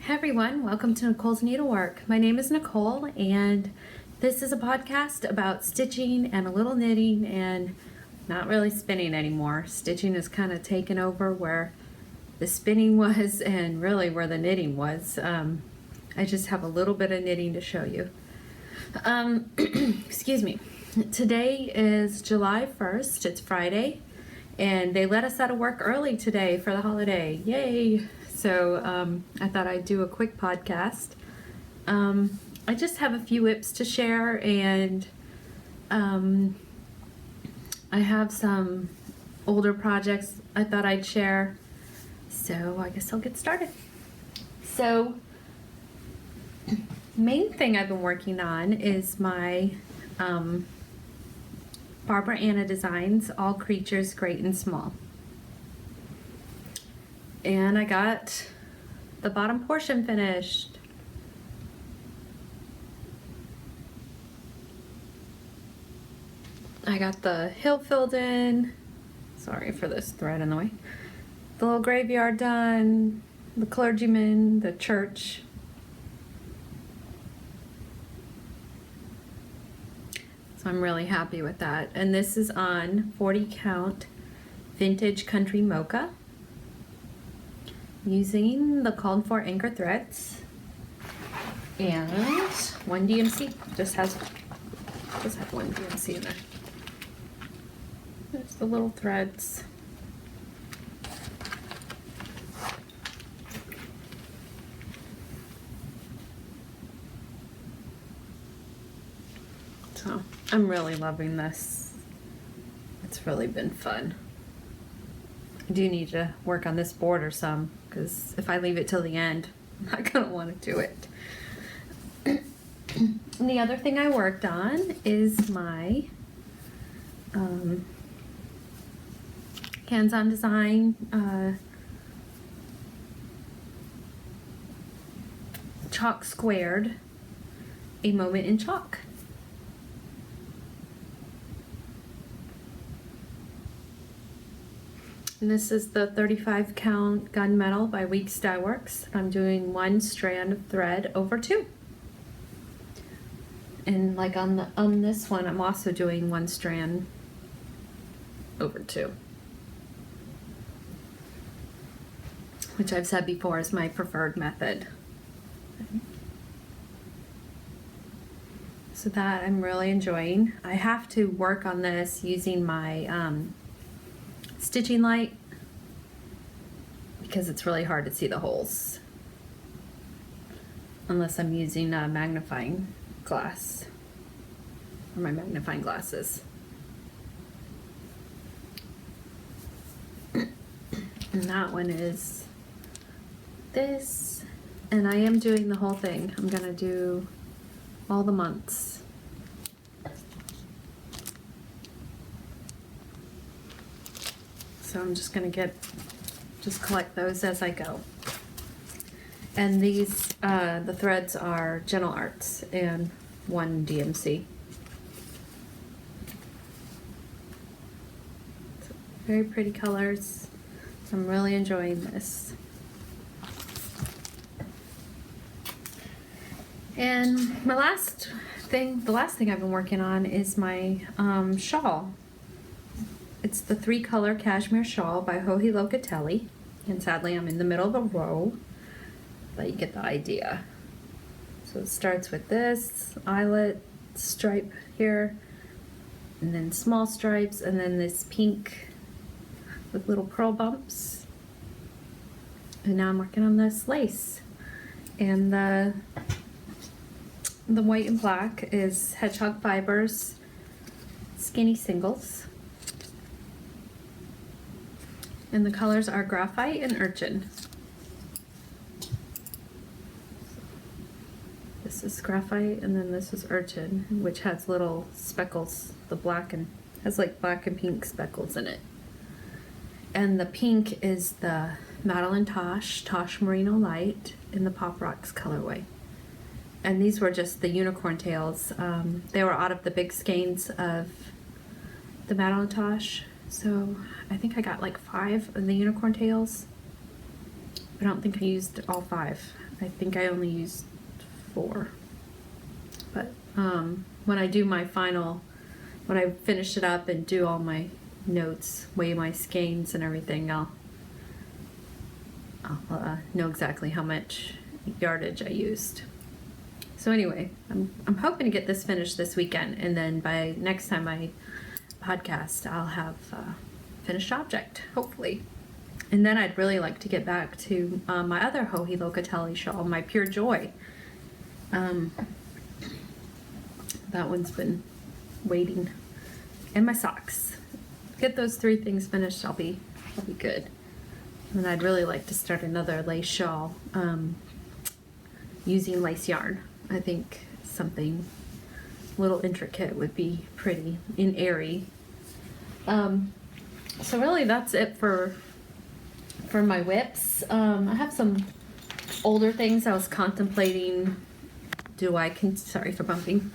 Hey everyone, welcome to Nicole's Needlework. My name is Nicole and this is a podcast about stitching and a little knitting and not really spinning anymore. Stitching has kind of taken over where the spinning was and really where the knitting was. I just have a little bit of knitting to show you. Excuse me. Today is July 1st, it's Friday, and they let us out of work early today for the holiday. Yay! So I thought I'd do a quick podcast. I just have a few whips to share, and I have some older projects I thought I'd share. So I guess I'll get started. So main thing I've been working on is my Barbara Anna Designs, All Creatures Great and Small. And I got the bottom portion finished. I got the hill filled in. Sorry for this thread in the way. The little graveyard done, the clergyman, the church. So I'm really happy with that. And this is on 40 count vintage country mocha, using the called for anchor threads and one DMC. Just have one DMC in there. There's the little threads. So I'm really loving this. It's really been fun. I do need to work on this border some, because if I leave it till the end, I'm not going to want to do it. And the other thing I worked on is my hands-on design chalk squared, a moment in chalk. And this is the 35 count gunmetal by Weeks Dye Works. I'm doing one strand of thread over two. And like on this one, I'm also doing one strand over two, which I've said before is my preferred method. So that I'm really enjoying. I have to work on this using my stitching light because it's really hard to see the holes unless I'm using a magnifying glass or my magnifying glasses. And that one is this, and I am doing the whole thing. I'm gonna do all the months. So I'm just gonna collect those as I go. And these, the threads are Gentle Arts and one DMC. So very pretty colors. So I'm really enjoying this. And the last thing I've been working on is my shawl. It's the 3-color cashmere shawl by Joji Locatelli, and sadly I'm in the middle of a row, but you get the idea. So it starts with this eyelet stripe here, and then small stripes, and then this pink with little pearl bumps. And now I'm working on this lace. And the white and black is Hedgehog Fibers Skinny Singles. And the colors are Graphite and Urchin. This is Graphite, and then this is Urchin, which has little speckles. The black and has like black and pink speckles in it. And the pink is the Madeline Tosh Merino Light in the Pop Rocks colorway. And these were just the unicorn tails. They were out of the big skeins of the Madeline Tosh. So I think I got like 5 of the unicorn tails. I don't think I used all 5. I think I only used 4. But when I do my final, when I finish it up and do all my notes, weigh my skeins and everything, I'll know exactly how much yardage I used. So anyway, I'm hoping to get this finished this weekend, and then by next time I podcast, I'll have a finished object, hopefully. And then I'd really like to get back to my other Joji Locatelli shawl, my Pure Joy. That one's been waiting. And my socks. Get those 3 things finished, I'll be good. And I'd really like to start another lace shawl using lace yarn. I think something a little intricate would be pretty and airy. So really that's it for my whips. I have some older things I was contemplating. Sorry for bumping.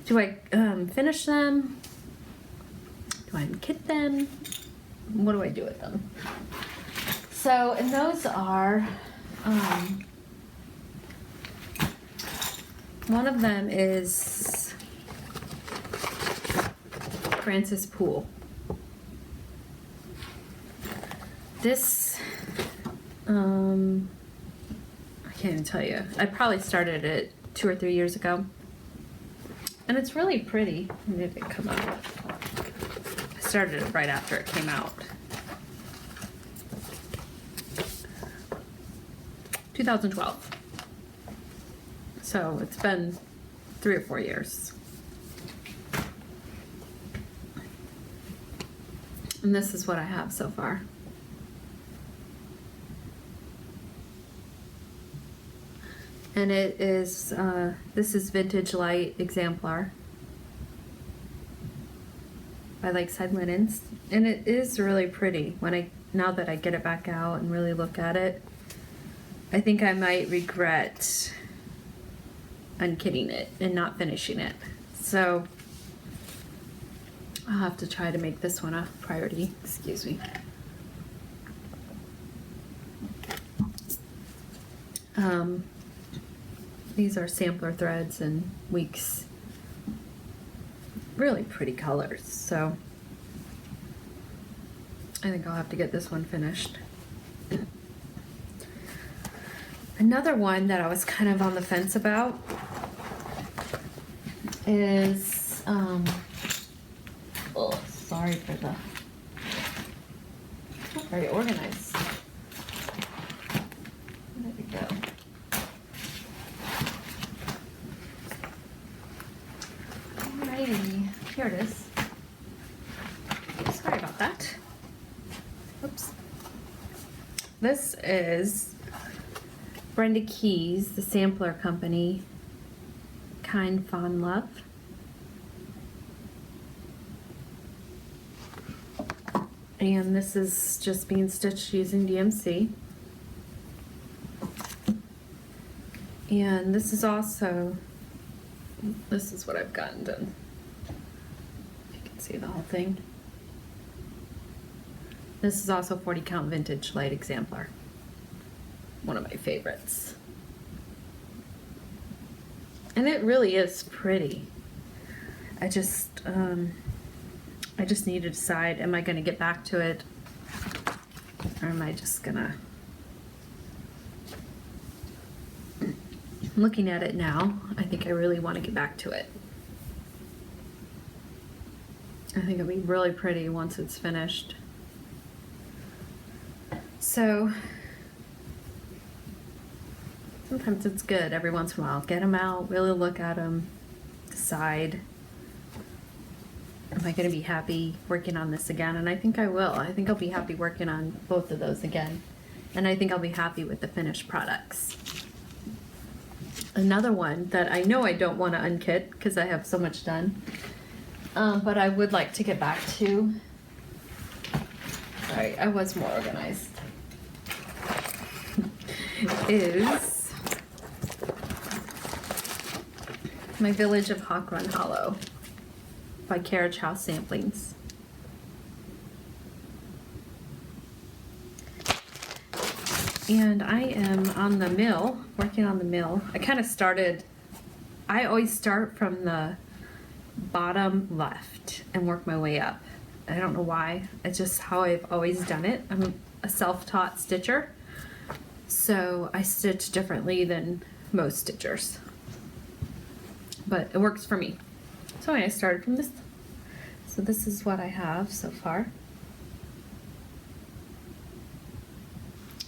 Do I finish them? Do I kit them? What do I do with them? So, and those are, one of them is Francis Poole. This, I can't even tell you. I probably started it 2 or 3 years ago. And it's really pretty. When did it come out? I started it right after it came out. 2012. So it's been 3 or 4 years. And this is what I have so far. And it is, this is Vintage Light Exemplar by Lakeside Linens. And it is really pretty. Now that I get it back out and really look at it, I think I might regret unkitting it and not finishing it. So I'll have to try to make this one a priority. Excuse me. These are sampler threads and weeks. Really pretty colors, so I think I'll have to get this one finished. Another one that I was kind of on the fence about is, oh, sorry for the, not very organized. There we go. Alrighty, here it is. Sorry about that. Oops. This is Brenda Keyes, the sampler company, Kind Fawn Love. And this is just being stitched using DMC. And this is also, this is what I've gotten done. If you can see the whole thing. This is also 40 count Vintage Light Exemplar. One of my favorites. And it really is pretty. I just need to decide, am I going to get back to it, or am I just gonna, looking at it now, I think I really want to get back to it. I think it'll be really pretty once it's finished. So sometimes it's good every once in a while. Get them out, really look at them, decide, am I going to be happy working on this again? And I think I will. I think I'll be happy working on both of those again. And I think I'll be happy with the finished products. Another one that I know I don't want to unkit because I have so much done, but I would like to get back to. Sorry, I was more organized. Is My Village of Hawk Run Hollow by Carriage House Samplings. And I am on the mill, working on the mill. I always start from the bottom left and work my way up. I don't know why, it's just how I've always done it. I'm a self-taught stitcher, so I stitch differently than most stitchers, but it works for me. So I started from this. So this is what I have so far.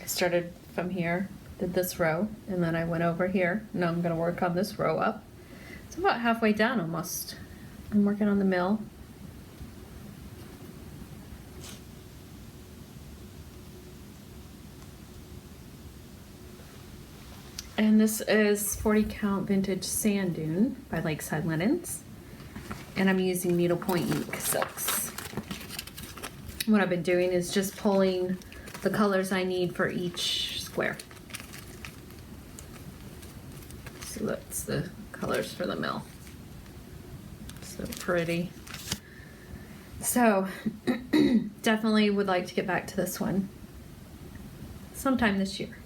I started from here, did this row, and then I went over here. Now I'm going to work on this row up. It's about halfway down almost. I'm working on the mill. And this is 40 count vintage sand dune by Lakeside Linens. And I'm using needlepoint ink silks. What I've been doing is just pulling the colors I need for each square. So that's the colors for the mill. So pretty. So definitely would like to get back to this one sometime this year.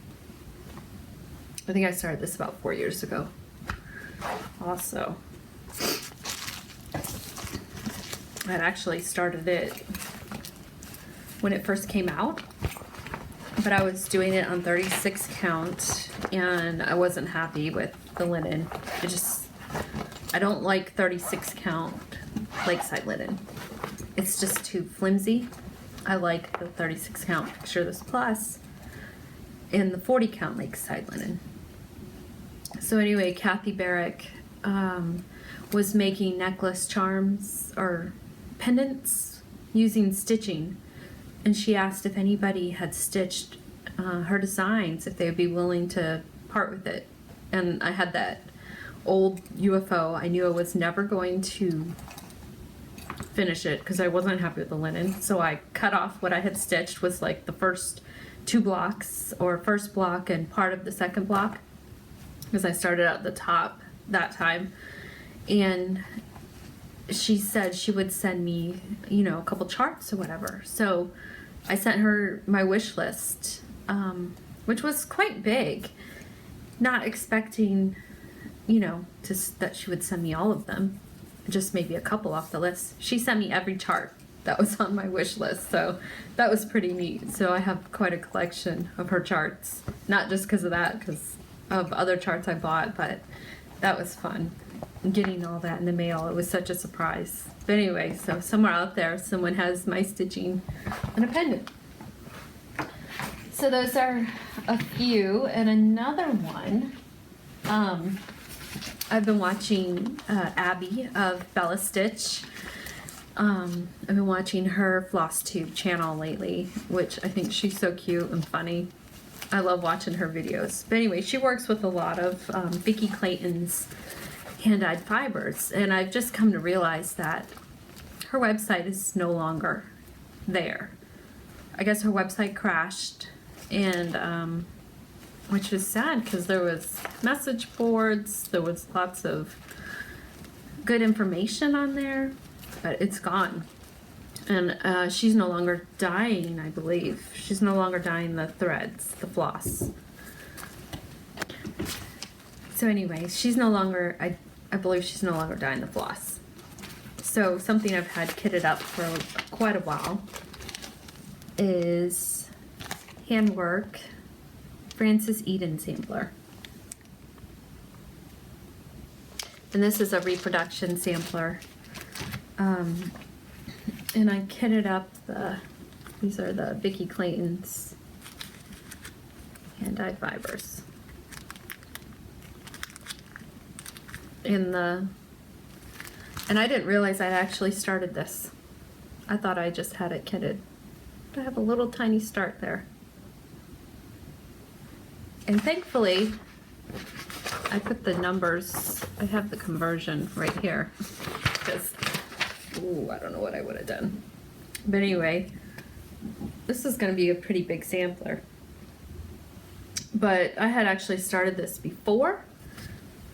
I think I started this about 4 years ago. Also, I actually started it when it first came out, but I was doing it on 36 count and I wasn't happy with the linen. I don't like 36 count Lakeside linen. It's just too flimsy. I like the 36 count Picture This Plus and the 40 count Lakeside linen. So anyway, Kathy Barrick was making necklace charms or pendants using stitching, and she asked if anybody had stitched her designs, if they would be willing to part with it. And I had that old UFO. I knew I was never going to finish it because I wasn't happy with the linen, so I cut off what I had stitched, was like the first 2 blocks, or first block and part of the second block, because I started at the top that time. And she said she would send me, you know, a couple charts or whatever. So I sent her my wish list, which was quite big, not expecting, you know, that she would send me all of them, just maybe a couple off the list. She sent me every chart that was on my wish list, so that was pretty neat. So I have quite a collection of her charts, not just because of that, because of other charts I bought, but that was fun getting all that in the mail. It was such a surprise. But anyway, so somewhere out there someone has my stitching and a pendant. So those are a few. And another one, I've been watching Abby of Bella Stitch. I've been watching her floss tube channel lately, which I think she's so cute and funny. I love watching her videos. But anyway, she works with a lot of Vicki Clayton's hand-dyed fibers, and I've just come to realize that her website is no longer there. I guess her website crashed, and which is sad because there was message boards, there was lots of good information on there, but it's gone. And she's no longer dyeing, I believe. She's no longer dyeing the threads, the floss. So anyway, she's no longer, I believe she's no longer dyeing the floss. So something I've had kitted up for quite a while is Handwork Francis Eden sampler. And this is a reproduction sampler. And I kitted up these are the Vicki Clayton's hand-dyed fibers. And I didn't realize I'd actually started this. I thought I just had it kitted. But I have a little tiny start there. And thankfully, I put the numbers, I have the conversion right here. Because, ooh, I don't know what I would have done. But anyway, this is going to be a pretty big sampler. But I had actually started this before,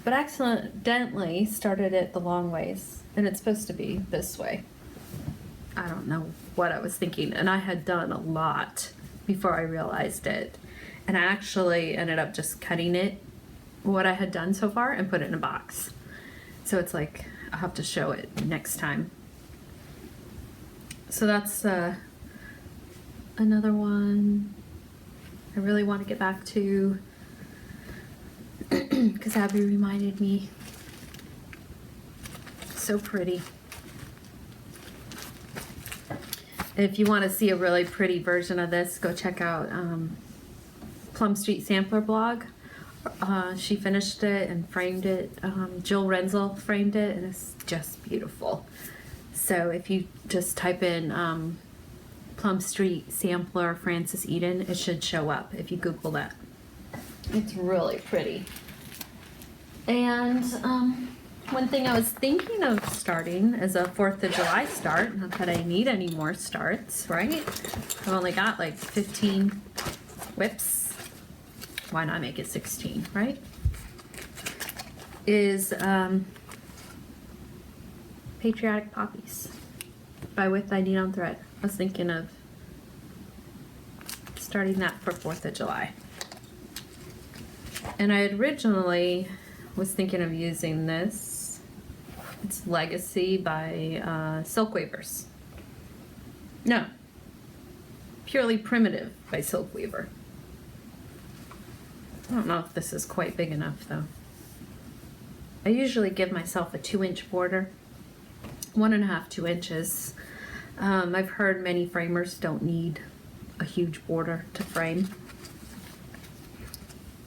but accidentally started it the long ways. And it's supposed to be this way. I don't know what I was thinking. And I had done a lot before I realized it. And I actually ended up just cutting it, what I had done so far, and put it in a box. So it's like, I'll have to show it next time. So that's another one I really want to get back to, because Abby reminded me. So pretty. If you want to see a really pretty version of this, go check out Plum Street Sampler blog. She finished it and framed it. Jill Renzel framed it, and it's just beautiful. So if you just type in Plum Street Sampler Frances Eden, it should show up if you Google that. It's really pretty. And one thing I was thinking of starting is a 4th of July start. Not that I need any more starts, right? I've only got like 15 whips. Why not make it 16, right? Is Patriotic Poppies by With I Need on Thread. I was thinking of starting that for 4th of July. And I originally was thinking of using this. It's Legacy by Silk Weavers. No, Purely Primitive by Silk Weaver. I don't know if this is quite big enough though. I usually give myself a 2-inch border. 1.5, 2 inches. I've heard many framers don't need a huge border to frame.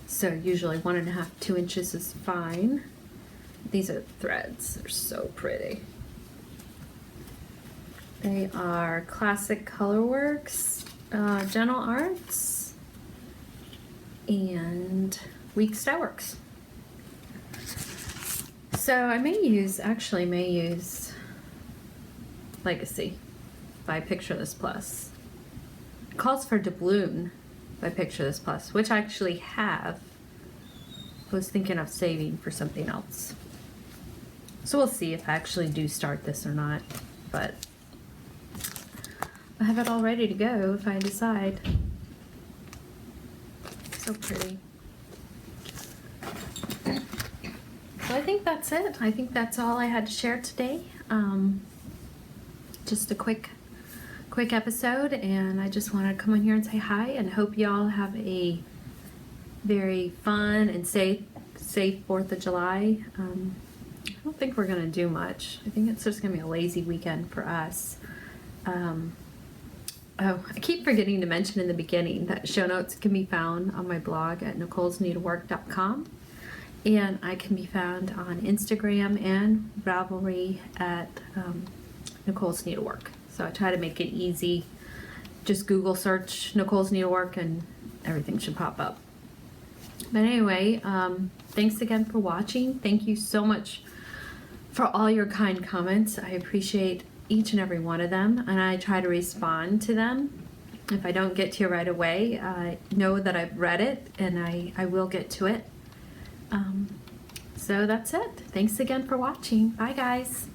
So usually 1.5, 2 inches is fine. These are threads. They're so pretty. They are Classic Colorworks, Gentle Arts, and Week Styleworks. So I may use Legacy by Picture This Plus. It calls for doubloon by Picture This Plus, which I actually have. I was thinking of saving for something else. So we'll see if I actually do start this or not, but I have it all ready to go if I decide. So pretty. So I think that's it. I think that's all I had to share today. Just a quick episode, and I just wanted to come on here and say hi and hope y'all have a very fun and safe 4th of July. I don't think we're gonna do much. I think it's just gonna be a lazy weekend for us. Oh, I keep forgetting to mention in the beginning that show notes can be found on my blog at nicolesneedlework.com, and I can be found on Instagram and Ravelry at Nicole's Needlework. So I try to make it easy. Just Google search Nicole's Needlework and everything should pop up. But anyway, thanks again for watching. Thank you so much for all your kind comments. I appreciate each and every one of them, and I try to respond to them. If I don't get to you right away, know that I've read it and I will get to it. So that's it. Thanks again for watching. Bye guys.